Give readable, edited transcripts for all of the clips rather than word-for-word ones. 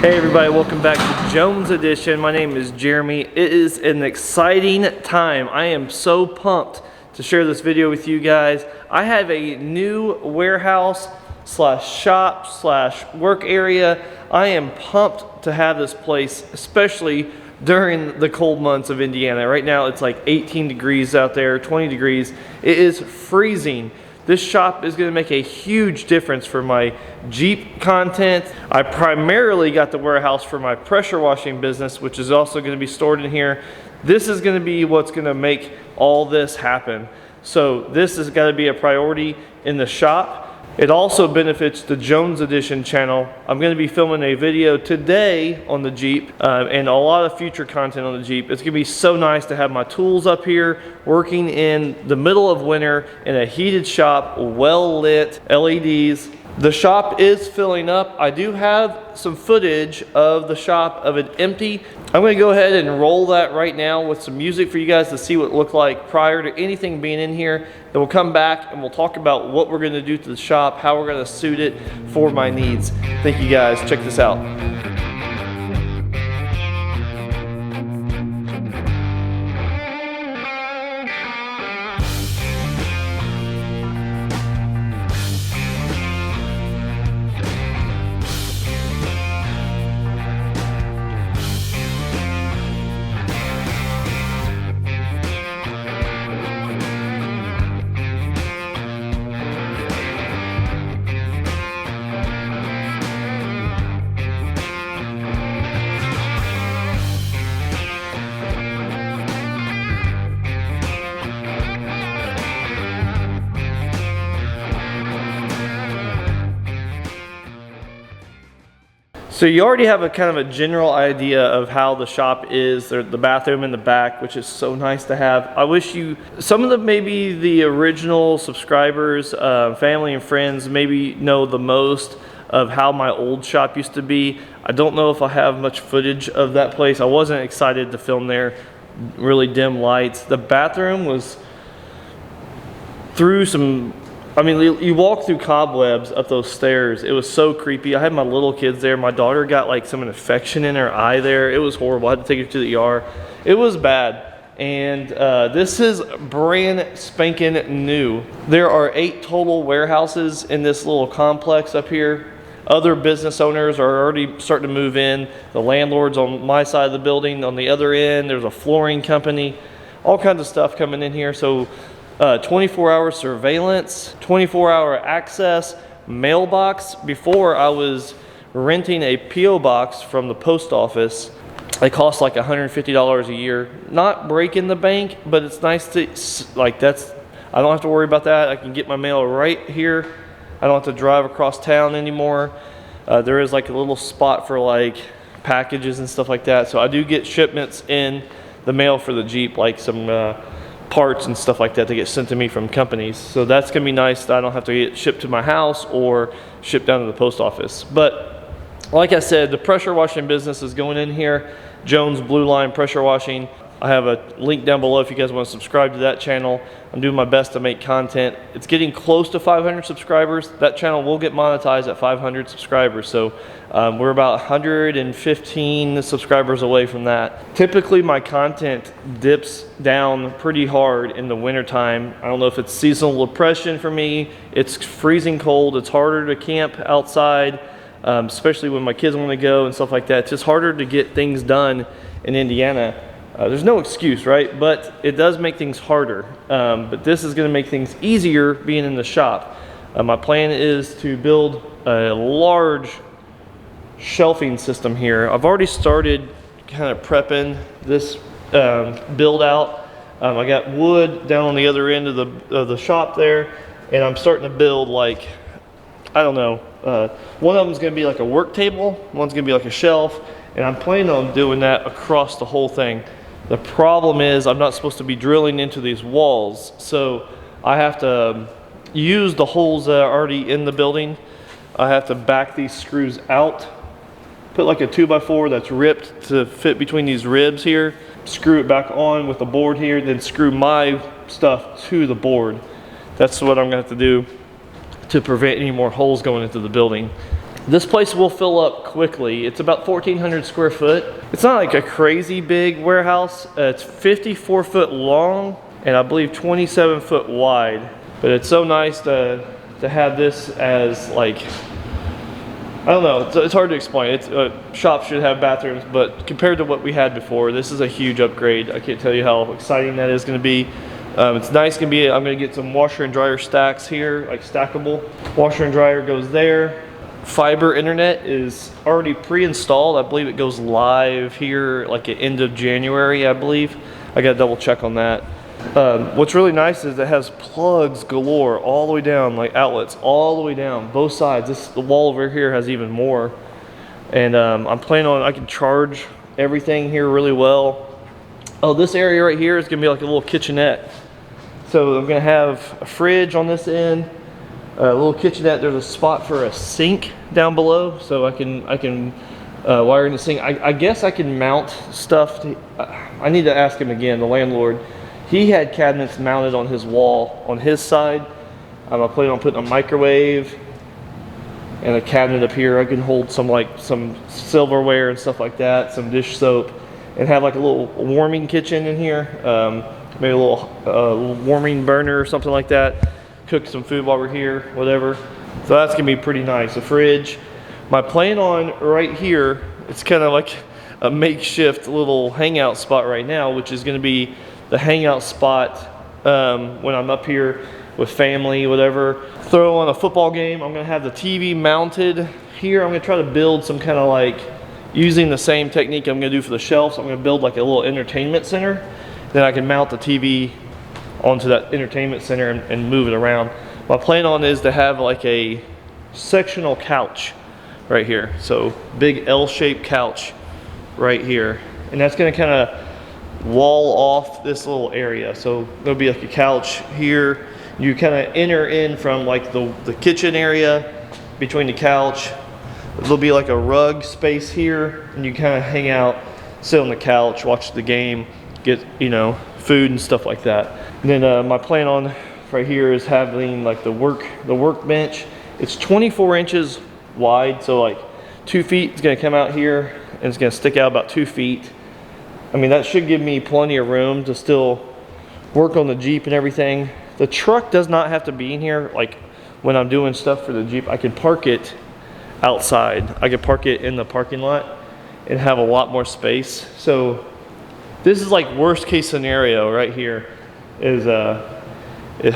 Hey everybody, welcome back to Jones Edition. My name is Jeremy. It is an exciting time. I am so pumped to share this video with you guys. I have a new warehouse slash shop slash work area. I am pumped to have this place, especially during the cold months of Indiana. Right now it's like 18 degrees out there, 20 degrees. It is freezing. This shop is going to make a huge difference for my Jeep content. I primarily got the warehouse for my pressure washing business, which is also going to be stored in here. This is going to be what's going to make all this happen. So this has got to be a priority in the shop. It also benefits the Jones Edition channel. I'm going to be filming a video today on the Jeep and a lot of future content on the Jeep. It's going to be so nice to have my tools up here working in the middle of winter in a heated shop, well lit, LEDs. The shop is filling up. I do have some footage of the shop of it empty. I'm going to go ahead and roll that right now with some music for you guys to see what it looked like prior to anything being in here. Then we'll come back and we'll talk about what we're going to do to the shop, how we're going to suit it for my needs. Thank you guys. Check this out. So you already have a kind of a general idea of how the shop is. There's the bathroom in the back, which is so nice to have. I wish some of the maybe the original subscribers, family and friends maybe know the most of how my old shop used to be. I don't know if I have much footage of that place. I wasn't excited to film there. Really dim lights. The bathroom was through some, I mean, you walk through cobwebs up those stairs. It was so creepy. I had my little kids there. My daughter got like some infection in her eye there. It was horrible. I had to take her to the ER. It was bad. And this is brand spanking new. There are 8 total warehouses in this little complex up here. Other business owners are already starting to move in. The landlord's on my side of the building. On the other end, there's a flooring company. All kinds of stuff coming in here. So 24-hour surveillance, 24-hour access, mailbox. Before I was renting a P.O. box from the post office. It costs like $150 a year. Not breaking the bank, but it's nice to, like I don't have to worry about that. I can get my mail right here. I don't have to drive across town anymore. There is like a little spot for like packages and stuff like that. So I do get shipments in the mail for the Jeep, like some parts and stuff like that get sent to me from companies. So that's gonna be nice that I don't have to get shipped to my house or shipped down to the post office. But like I said, the pressure washing business is going in here. Jones Blue Line Pressure Washing. I have a link down below if you guys want to subscribe to that channel. I'm doing my best to make content. It's getting close to 500 subscribers. That channel will get monetized at 500 subscribers. So we're about 115 subscribers away from that. Typically my content dips down pretty hard in the wintertime. I don't know if it's seasonal depression for me. It's freezing cold. It's harder to camp outside, especially when my kids want to go and stuff like that. It's just harder to get things done in Indiana. There's no excuse, right? But it does make things harder. But this is going to make things easier being in the shop. My plan is to build a large shelving system here. I've already started kind of prepping this build out. I got wood down on the other end of the shop there, and I'm starting to build like, I don't know, one of them is going to be like a work table, one's going to be like a shelf, and I'm planning on doing that across the whole thing. The problem is I'm not supposed to be drilling into these walls, so I have to use the holes that are already in the building. I have to back these screws out, put like a 2x4 that's ripped to fit between these ribs here, screw it back on with the board here, then screw my stuff to the board. That's what I'm going to have to do to prevent any more holes going into the building. This place will fill up quickly. It's about 1,400 square foot. It's not like a crazy big warehouse. It's 54 foot long and I believe 27 foot wide. But it's so nice to have this as like, I don't know, it's hard to explain. Shops should have bathrooms, but compared to what we had before, this is a huge upgrade. I can't tell you how exciting that is going to be. It's nice going to be. I'm going to get some washer and dryer stacks here, like stackable. Washer and dryer goes there. Fiber internet is already pre-installed. I believe it goes live here like at end of January, I believe. I got to double check on that. What's really nice is it has plugs galore all the way down, like outlets all the way down, both sides. The wall over here has even more. And I'm planning on, I can charge everything here really well. Oh, this area right here is gonna be like a little kitchenette. So I'm gonna have a fridge on this end, a little kitchenette. There's a spot for a sink down below, so I can wire in the sink. I guess I can mount stuff. I need to ask him again, the landlord. He had cabinets mounted on his wall on his side. I plan on putting a microwave and a cabinet up here. I can hold some silverware and stuff like that, some dish soap, and have like a little warming kitchen in here. Maybe a little warming burner or something like that. Cook some food while we're here, whatever. So that's gonna be pretty nice. A fridge. My plan on right here, it's kind of like a makeshift little hangout spot right now, which is gonna be the hangout spot when I'm up here with family, whatever. Throw on a football game. I'm gonna have the TV mounted here. I'm gonna try to build some kind of like, using the same technique I'm gonna do for the shelves. I'm gonna build like a little entertainment center. Then I can mount the TV onto that entertainment center and move it around. My plan on is to have like a sectional couch right here. So big L-shaped couch right here. And that's gonna kind of wall off this little area. So there'll be like a couch here. You kind of enter in from like the kitchen area between the couch. There'll be like a rug space here, and you kind of hang out, sit on the couch, watch the game, get, you know, food and stuff like that. And then my plan on right here is having like the workbench. It's 24 inches wide, so like 2 feet is gonna come out here and it's gonna stick out about 2 feet. I mean, that should give me plenty of room to still work on the Jeep and everything. The truck does not have to be in here. Like when I'm doing stuff for the Jeep, I can park it outside. I can park it in the parking lot and have a lot more space. So this is like worst case scenario right here is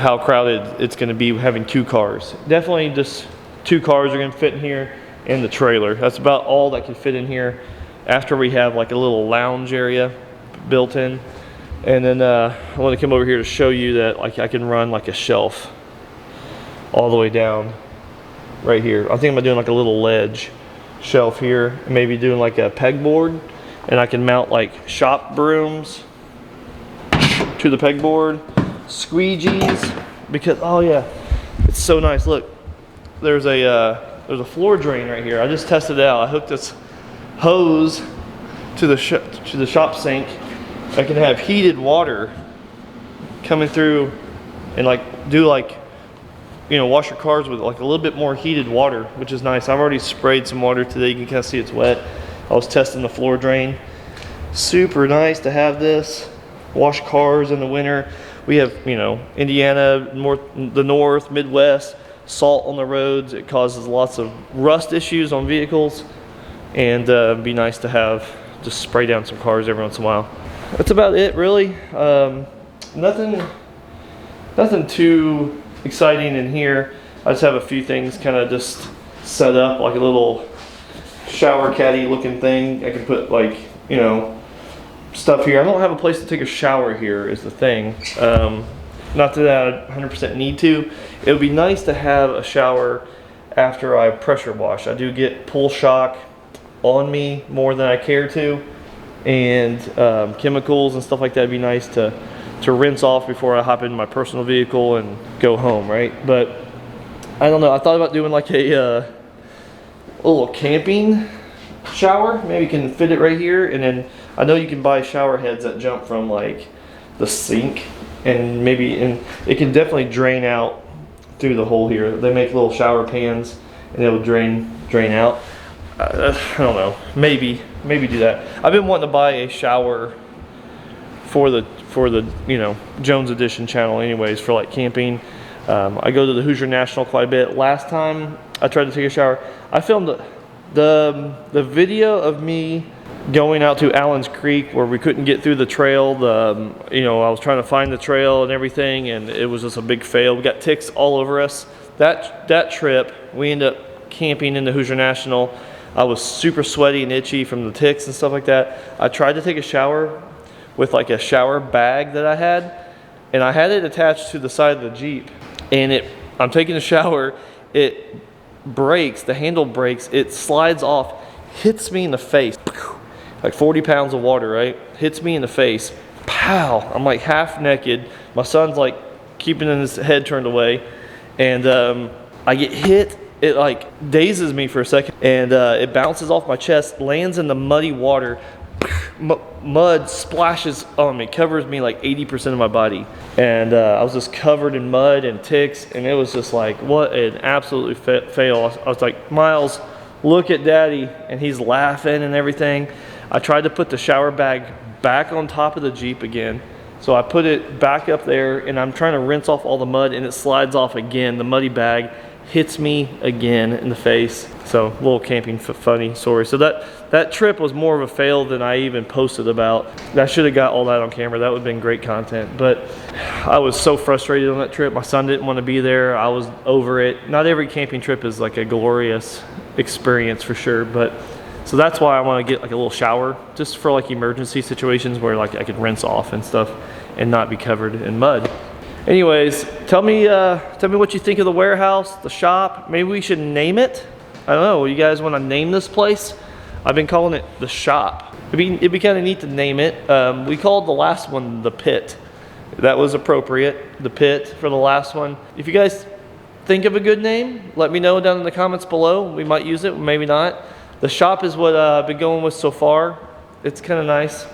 how crowded it's gonna be having 2 cars. Definitely just 2 cars are gonna fit in here and the trailer. That's about all that can fit in here. After we have like a little lounge area built in. And then I want to come over here to show you that like I can run like a shelf all the way down right here. I think I'm doing like a little ledge shelf here, maybe doing like a pegboard, and I can mount like shop brooms to the pegboard, squeegees, because oh yeah, it's so nice. Look, there's a floor drain right here. I just tested it out. I hooked this hose to the shop sink. I can have heated water coming through and like do like, you know, wash your cars with like a little bit more heated water, which is nice. I've already sprayed some water today. You can kind of see it's wet. I was testing the floor drain. Super nice to have this. Wash cars in the winter. We have, you know, Indiana, the north, Midwest, salt on the roads. It causes lots of rust issues on vehicles. And it'd be nice to have just spray down some cars every once in a while. That's about it, really. Nothing too exciting in here. I just have a few things kind of just set up, like a little shower caddy looking thing. I can put like, you know, stuff here. I don't have a place to take a shower here is the thing. Not that I 100% need to. It would be nice to have a shower after I pressure wash. I do get pull shock on me more than I care to, and chemicals and stuff like that would be nice to rinse off before I hop in my personal vehicle and go home, right? But I don't know, I thought about doing like a little camping shower. Maybe you can fit it right here, and then I know you can buy shower heads that jump from like the sink, and it can definitely drain out through the hole here. They make little shower pans, and it would drain out. I don't know, maybe do that. I've been wanting to buy a shower for the Jones Edition channel anyways, for like camping. I go to the Hoosier National quite a bit. Last time I tried to take a shower, I filmed the video of me going out to Allen's Creek where we couldn't get through the trail. I was trying to find the trail and everything, and it was just a big fail. We got ticks all over us. That trip, we ended up camping in the Hoosier National. I was super sweaty and itchy from the ticks and stuff like that. I tried to take a shower with like a shower bag that I had, and I had it attached to the side of the Jeep. And I'm taking a shower, it breaks, the handle breaks, it slides off, hits me in the face. Like 40 pounds of water, right? Hits me in the face. Pow! I'm like half naked. My son's like keeping his head turned away. And I get hit. It like dazes me for a second. And it bounces off my chest, lands in the muddy water. Mud splashes on me, covers me like 80% of my body. And I was just covered in mud and ticks. And it was just like, what an absolute fail. I was like, Miles, look at Daddy. And he's laughing and everything. I tried to put the shower bag back on top of the Jeep again. So I put it back up there, and I'm trying to rinse off all the mud, and it slides off again. The muddy bag hits me again in the face. So a little camping funny story. So that trip was more of a fail than I even posted about. I should have got all that on camera. That would have been great content. But I was so frustrated on that trip. My son didn't want to be there. I was over it. Not every camping trip is like a glorious experience for sure, but so that's why I want to get like a little shower just for like emergency situations where like I could rinse off and stuff and not be covered in mud. Anyways, tell me what you think of the warehouse, the shop. Maybe we should name it. I don't know. You guys want to name this place? I've been calling it the shop. It'd be kind of neat to name it. We called the last one the pit. That was appropriate. The pit for the last one. If you guys think of a good name, let me know down in the comments below. We might use it, maybe not. The shop is what I've been going with so far. It's kind of nice,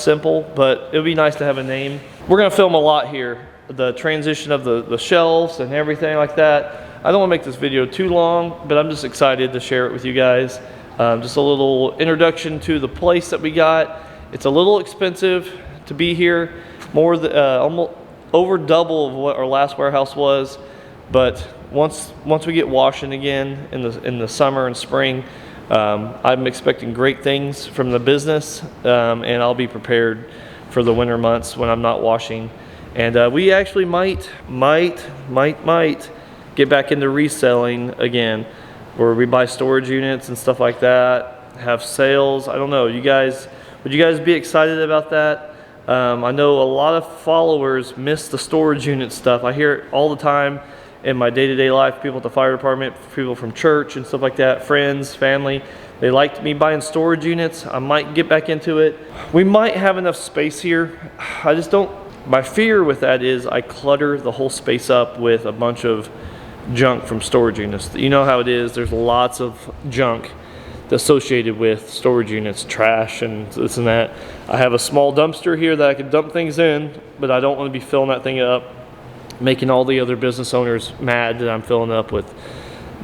simple, but it would be nice to have a name. We're gonna film a lot here. The transition of the shelves and everything like that. I don't wanna make this video too long, but I'm just excited to share it with you guys. Just a little introduction to the place that we got. It's a little expensive to be here, almost over double of what our last warehouse was. But once we get washing again in the summer and spring, I'm expecting great things from the business, and I'll be prepared for the winter months when I'm not washing. And we actually might get back into reselling again, where we buy storage units and stuff like that, have sales. I don't know. Would you guys be excited about that? I know a lot of followers miss the storage unit stuff. I hear it all the time in my day-to-day life. People at the fire department, people from church and stuff like that, friends, family, they liked me buying storage units. I might get back into it. We might have enough space here. I just don't, my fear with that is I clutter the whole space up with a bunch of junk from storage units. You know how it is, there's lots of junk associated with storage units, trash and this and that. I have a small dumpster here that I can dump things in, but I don't want to be filling that thing up, making all the other business owners mad that I'm filling up with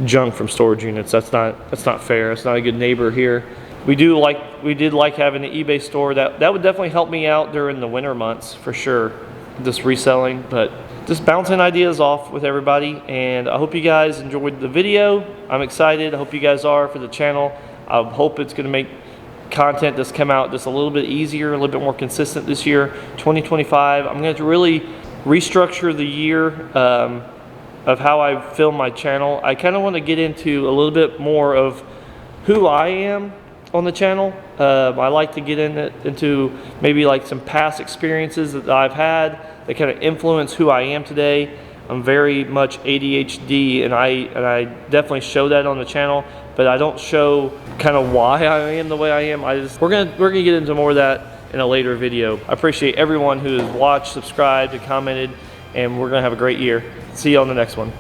junk from storage units. That's not fair. It's not a good neighbor here. We did like having an eBay store. That would definitely help me out during the winter months for sure. Just reselling, but just bouncing ideas off with everybody. And I hope you guys enjoyed the video. I'm excited. I hope you guys are for the channel. I hope it's going to make content that's come out just a little bit easier, a little bit more consistent this year, 2025. I'm going to really restructure the year of how I film my channel. I kind of want to get into a little bit more of who I am on the channel. I like to get into maybe like some past experiences that I've had that kind of influence who I am today. I'm very much ADHD, and I definitely show that on the channel, but I don't show kind of why I am the way I am. We're gonna get into more of that in a later video. I appreciate everyone who has watched, subscribed, and commented, and we're gonna have a great year. See you on the next one.